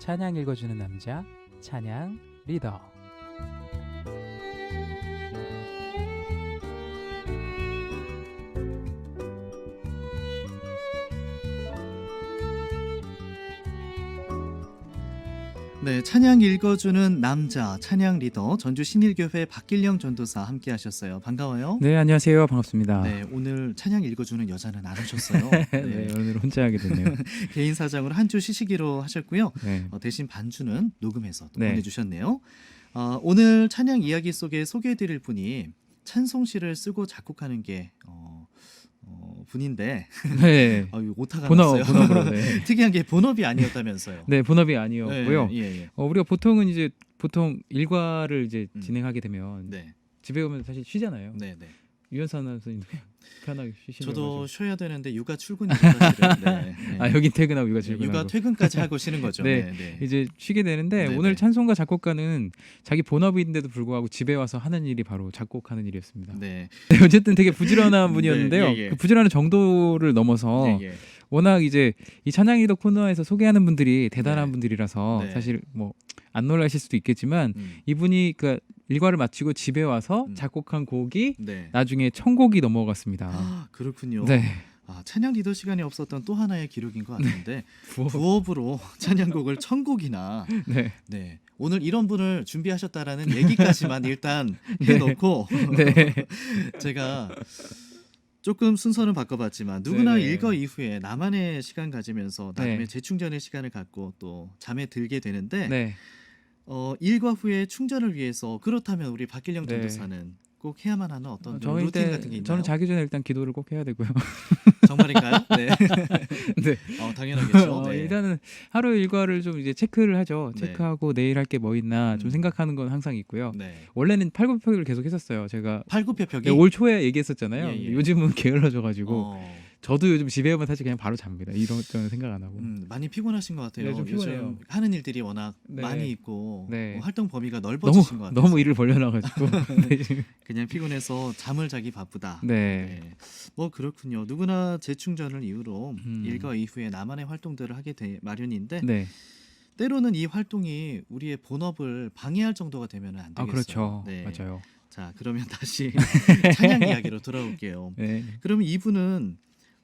찬양 읽어주는 남자 찬양 리더. 네, 찬양 읽어주는 남자 찬양 리더 전주 신일교회 박길영 전도사 함께 하셨어요. 반가워요. 네, 안녕하세요. 반갑습니다. 네, 오늘 찬양 읽어주는 여자는 안 오셨어요. 네, 오늘 혼자 하게 됐네요. 개인 사정으로 한 주 쉬시기로 하셨고요. 네. 대신 반주는 녹음해서 또 네. 보내주셨네요. 오늘 찬양 이야기 속에 소개해드릴 분이 찬송시를 쓰고 작곡하는 게 분인데 네. 이거 오타가 났어요. 본업으로. 네. 특이한 게 본업이 아니었다면서요. 네, 본업이 아니었고요. 예. 우리가 보통은 이제 보통 일과를 이제 음. 진행하게 되면 네. 집에 오면 사실 쉬잖아요. 네. 유연사 아나운서님 편하게 쉬시는 저도 거죠. 쉬어야 되는데 육아 출근이죠 사실은. 네. 아, 여긴 퇴근하고 육아 출근하고. 육아 퇴근까지 하고 쉬는 거죠. 네. 이제 쉬게 되는데 네, 오늘 네. 찬송가 작곡가는 자기 본업인데도 불구하고 집에 와서 하는 일이 바로 작곡하는 일이었습니다. 네. 네, 어쨌든 되게 부지런한 분이었는데요. 예. 그 부지런한 정도를 넘어서 예. 워낙 이제 이 찬양 리더 코너에서 소개하는 분들이 대단한 네. 분들이라서 네. 사실 뭐 안 놀라실 수도 있겠지만 음. 이분이 그 일과를 마치고 집에 와서 음. 작곡한 곡이 네. 나중에 천곡이 넘어갔습니다. 그렇군요. 네. 찬양 리더 시간이 없었던 또 하나의 기록인 것 같은데 부업. 부업으로 찬양곡을 1000곡이나 네. 네. 오늘 이런 분을 준비하셨다라는 얘기까지만 일단 네. 해놓고 네. 제가 조금 순서는 바꿔봤지만 누구나 네네. 일과 이후에 나만의 시간 가지면서 나름의 네. 재충전의 시간을 갖고 또 잠에 들게 되는데 네. 일과 후에 충전을 위해서 그렇다면 우리 박길영 네. 전도사는 꼭 해야만 하는 어떤 저희 루틴 때 같은 게 있나요? 저는 자기 전에 일단 기도를 꼭 해야 되고요. 정말인가요? 네. 네. 당연하겠죠. 네. 일단은 하루 일과를 좀 이제 체크를 하죠. 네. 체크하고 내일 할 게 뭐 있나 좀 음. 생각하는 건 항상 있고요. 네. 원래는 팔굽혀펴기를 계속 했었어요. 제가 팔굽혀펴기. 올 초에 얘기했었잖아요. 예. 요즘은 게을러져가지고 어, 저도 요즘 집에 오면 사실 그냥 바로 잡니다. 이런 저는 생각 안 하고. 많이 피곤하신 것 같아요. 네, 좀 피곤해요. 요즘 하는 일들이 워낙 네. 많이 있고 네. 활동 범위가 넓어지신 것 같아요. 너무 일을 벌려놔가지고. 네. 그냥 피곤해서 잠을 자기 바쁘다. 네. 뭐 그렇군요. 누구나 재충전을 이유로 음. 일과 이후에 나만의 활동들을 하게 돼 마련인데 네. 때로는 이 활동이 우리의 본업을 방해할 정도가 되면 안 되겠어요. 그렇죠. 네. 맞아요. 자, 그러면 다시 찬양 이야기로 돌아올게요. 네. 그러면 이분은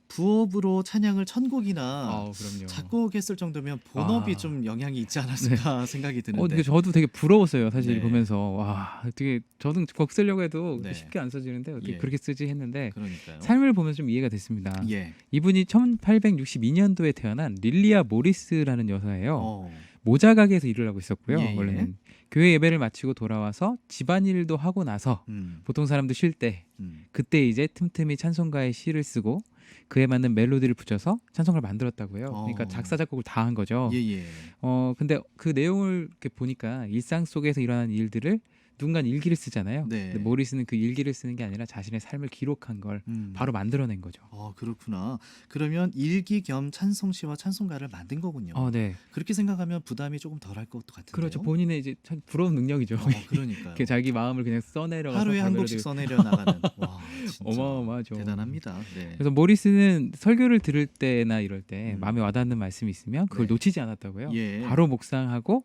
부업으로 찬양을 1000곡이나 그럼요. 작곡했을 정도면 본업이 아. 좀 영향이 있지 않았을까 생각이 드는데. 근데 저도 되게 부러웠어요. 사실 네. 보면서 와, 되게 저는 곡 쓰려고 해도 네. 쉽게 안 써지는데 어떻게 예. 그렇게 쓰지 했는데 그러니까요. 삶을 보면서 좀 이해가 됐습니다. 예. 이분이 1862년도에 태어난 릴리아 모리스라는 여사예요. 어. 모자 가게에서 일을 하고 있었고요. 예. 원래는 교회 예배를 마치고 돌아와서 집안일도 하고 나서 음. 보통 사람들 쉴 때 음. 그때 이제 틈틈이 찬송가의 시를 쓰고 그에 맞는 멜로디를 붙여서 찬송가를 만들었다고요. 그러니까 작사 작곡을 다 한 거죠. 예. 근데 그 내용을 이렇게 보니까 일상 속에서 일어나는 일들을 누군가는 일기를 쓰잖아요. 네. 근데 모리스는 그 일기를 쓰는 게 아니라 자신의 삶을 기록한 걸 바로 만들어낸 거죠. 그렇구나. 그러면 일기 겸 찬송시와 찬송가를 만든 거군요. 네. 그렇게 생각하면 부담이 조금 덜할 것 같은데요. 그렇죠. 본인의 이제 참 부러운 능력이죠. 그러니까요. 이렇게 자기 마음을 그냥 써내려가서 하루에 한 바로 곡씩 멜로디- 써내려 나가는. 와, 진짜 어마어마하죠. 대단합니다. 네. 그래서 모리스는 설교를 들을 때나 이럴 때 음. 마음에 와닿는 말씀이 있으면 그걸 네. 놓치지 않았다고요. 예. 바로 묵상하고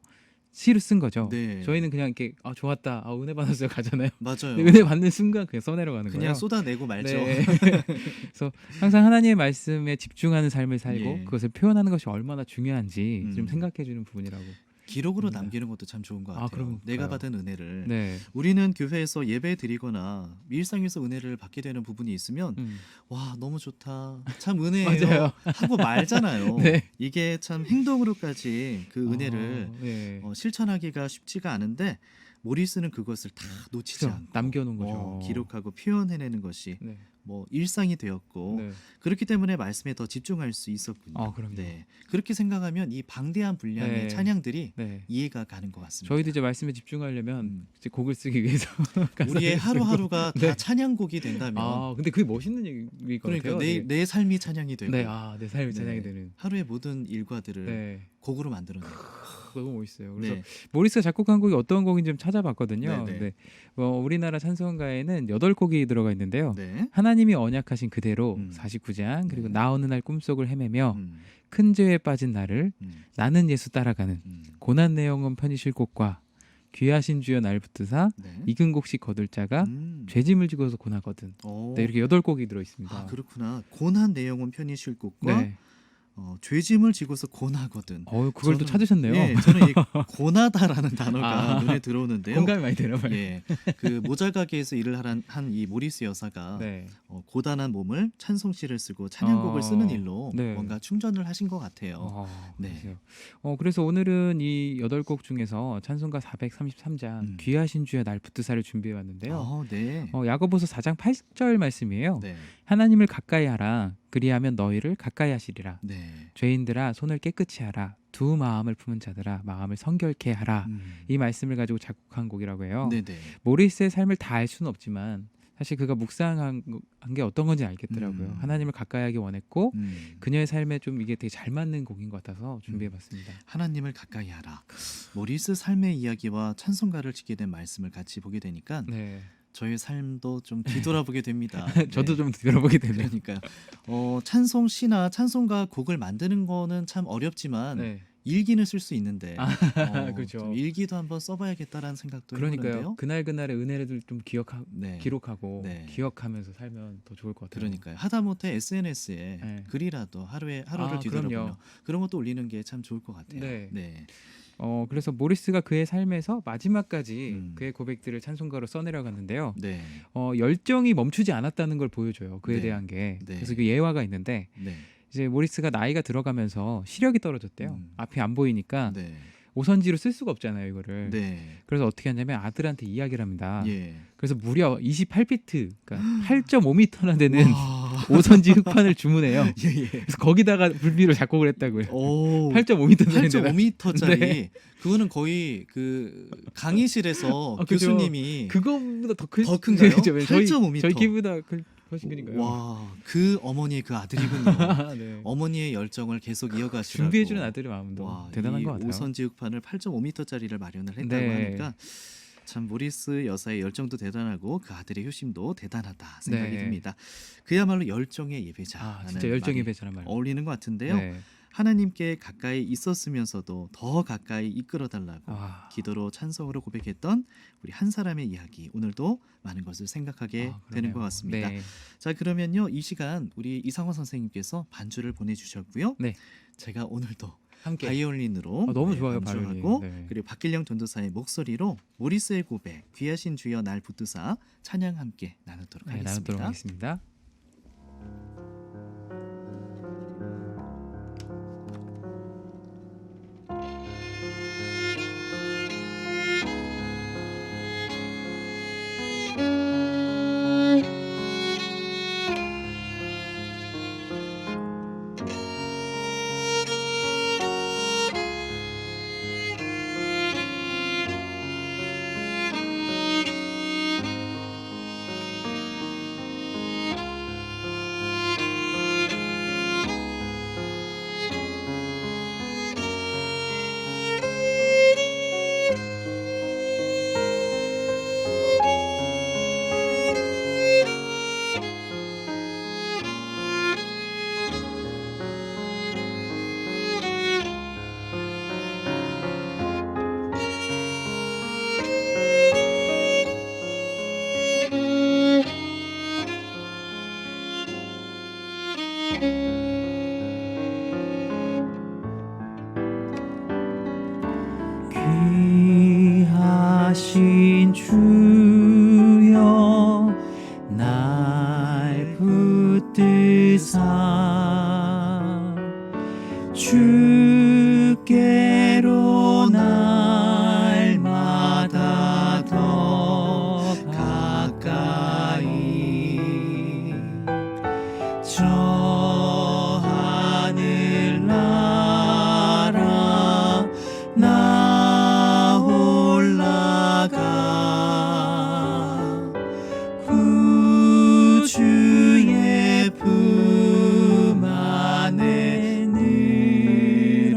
시를 쓴 거죠. 네. 저희는 그냥 이렇게 좋았다, 은혜 받았어요 가잖아요. 맞아요. 근데 은혜 받는 순간 그냥 써내려가는 그냥 거예요. 쏟아내고 말죠. 네. 그래서 항상 하나님의 말씀에 집중하는 삶을 살고 예. 그것을 표현하는 것이 얼마나 중요한지 음. 좀 생각해주는 부분이라고. 기록으로 네. 남기는 것도 참 좋은 것 같아요. 그럼요. 내가 받은 은혜를. 네. 우리는 교회에서 예배 드리거나 일상에서 은혜를 받게 되는 부분이 있으면 음. 와, 너무 좋다. 참 은혜예요. 맞아요. 하고 말잖아요. 네. 이게 참 행동으로까지 그 은혜를 네. 실천하기가 쉽지가 않은데 모리스는 그것을 다 놓치지 그렇죠. 않고 남겨놓은 거죠. 기록하고 표현해내는 것이 네. 뭐 일상이 되었고 네. 그렇기 때문에 말씀에 더 집중할 수 있었군요. 그럼요. 네. 그렇게 생각하면 이 방대한 분량의 네. 찬양들이 찬양들이 이해가 가는 것 같습니다. 저희도 이제 말씀에 집중하려면 음. 이제 곡을 쓰기 위해서 우리의 하루하루가 네. 다 찬양곡이 된다면 근데 그게 멋있는 얘기일 것 그러니까 같아요. 내 삶이 찬양이 되고 내 삶이 찬양이 네. 되는. 하루의 모든 일과들을 네. 곡으로 만들어내고 너무 멋있어요. 그래서 네. 모리스가 작곡한 곡이 어떤 곡인지 좀 찾아봤거든요. 네, 네. 근데 우리나라 찬송가에는 8곡이 들어가 있는데요. 네. 하나님 하나님이 언약하신 그대로 49장 그리고 네. 나 어느 날 꿈속을 헤매며 음, 큰 죄에 빠진 나를 나는 예수 따라가는 음. 고난 내용은 편히쉴 곳과 귀하신 주여 날 붙드사 네. 익은 곡식 거둘 자가 음. 죄짐을 지고서 고나거든. 오. 네, 이렇게 8곡이 들어 있습니다. 아, 그렇구나. 고난 내용은 편히 쉴 곳과 네. 죄짐을 지고서 고나거든. 그걸 또 저는- 찾으셨네요. 예, 저는 이 고나다라는 단어가 아. 눈에 들어오는데요. 공감이 많이 되나 봐요. 예, 그 모자 가게에서 일을 한 이 모리스 여사가 네. 고단한 몸을 찬송시를 쓰고 찬양곡을 쓰는 일로 네. 뭔가 충전을 하신 것 같아요. 네. 그러세요. 그래서 오늘은 이 8곡 중에서 찬송가 433장 귀하신 주여 날 붙드사를 준비해 왔는데요. 네. 야고보서 4장 8절 말씀이에요. 네. 하나님을 가까이 하라. 그리하면 너희를 가까이 하시리라. 네. 죄인들아 손을 깨끗이 하라. 두 마음을 품은 자들아 마음을 성결케 하라. 이 말씀을 가지고 작곡한 곡이라고 해요. 네네. 모리스의 삶을 다 알 수는 없지만 사실 그가 묵상한 게 어떤 건지 알겠더라고요. 하나님을 가까이 하기 원했고 그녀의 삶에 좀 이게 되게 잘 맞는 곡인 것 같아서 준비해봤습니다. 하나님을 가까이 하라. 모리스 삶의 이야기와 찬송가를 짓게 된 말씀을 같이 보게 되니까 네, 저의 삶도 좀 뒤돌아보게 됩니다. 저도 네. 좀 들어보게 되네요. 그러니까요. 찬송시나 찬송가 곡을 만드는 거는 참 어렵지만 네, 일기는 쓸 수 있는데 그렇죠. 좀 일기도 한번 써봐야겠다라는 생각도 그러니까요. 해보는데요. 그날 그날의 은혜를 좀 네. 기록하고 네. 기억하면서 살면 더 좋을 것 같아요. 그러니까요. 하다못해 SNS에 네. 글이라도 하루를 뒤돌아보며 그럼요. 그런 것도 올리는 게 참 좋을 것 같아요. 네. 네. 그래서 모리스가 그의 삶에서 마지막까지 음. 그의 고백들을 찬송가로 써내려갔는데요. 네. 열정이 멈추지 않았다는 걸 보여줘요. 그에 네. 대한 게. 네. 그래서 그 예화가 있는데 네. 이제 모리스가 나이가 들어가면서 시력이 떨어졌대요. 앞이 안 보이니까 네. 오선지로 쓸 수가 없잖아요, 이거를. 네. 그래서 어떻게 하냐면 아들한테 이야기를 합니다. 예. 그래서 무려 28비트, 그러니까 8.5m나 되는 와. 오선지 흑판을 주문해요. 예, 예. 그래서 거기다가 불비로 작곡을 했다고요. 오. 8.5m짜리. 8.5m짜리 네. 그거는 거의 그 강의실에서 그죠. 교수님이 그거보다 더 더 큰가요? 저희 8.5m. 저희 키보다 훨씬 크니까요. 와, 그 어머니의 그 아들이군요. 네. 어머니의 열정을 계속 이어가시라고. 준비해주는 아들의 마음도 와, 대단한 이 것 같아요. 오선지 흑판을 8.5m짜리를 마련을 했다고 네. 하니까 참 모리스 여사의 열정도 대단하고 그 아들의 효심도 대단하다 생각이 네. 듭니다. 그야말로 열정의 예배자. 진짜 열정의 배자란 말. 어울리는 것 같은데요. 네. 하나님께 가까이 있었으면서도 더 가까이 이끌어달라고 기도로 찬송으로 고백했던 우리 한 사람의 이야기, 오늘도 많은 것을 생각하게 되는 것 같습니다. 네. 자, 그러면요, 이 시간 우리 이상원 선생님께서 반주를 보내주셨고요. 네. 제가 오늘도 함께. 바이올린으로 너무 좋아요, 반주하고 바이올린. 네. 그리고 박길영 전도사의 목소리로 모리스의 고백, 귀하신 주여 날 붙드사 찬양 함께 나누도록 네, 하겠습니다. 나누도록 하겠습니다. 귀하신 주여 날 붙드사 주께로 날마다 더 가까이 저 하늘 나라 나 올라가 구주의 품 안에 늘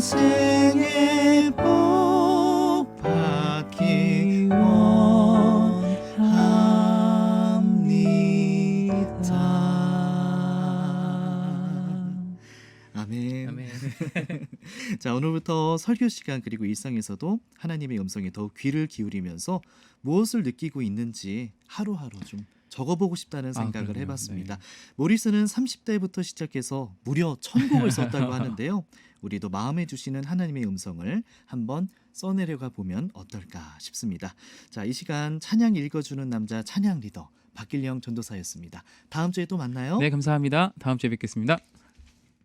평생의 복 받기 원합니다. 아멘. 아멘. 자, 오늘부터 설교 시간 그리고 일상에서도 하나님의 음성에 더욱 귀를 기울이면서 무엇을 느끼고 있는지 하루하루 좀 적어보고 싶다는 생각을 그러네요. 해봤습니다. 모리스는 30대부터 시작해서 무려 1000곡을 썼다고 하는데요. 우리도 마음에 주시는 하나님의 음성을 한번 써내려가 보면 어떨까 싶습니다. 자, 이 시간 찬양 읽어주는 남자 찬양 리더 박길영 전도사였습니다. 다음 주에 또 만나요. 네, 감사합니다. 다음 주에 뵙겠습니다.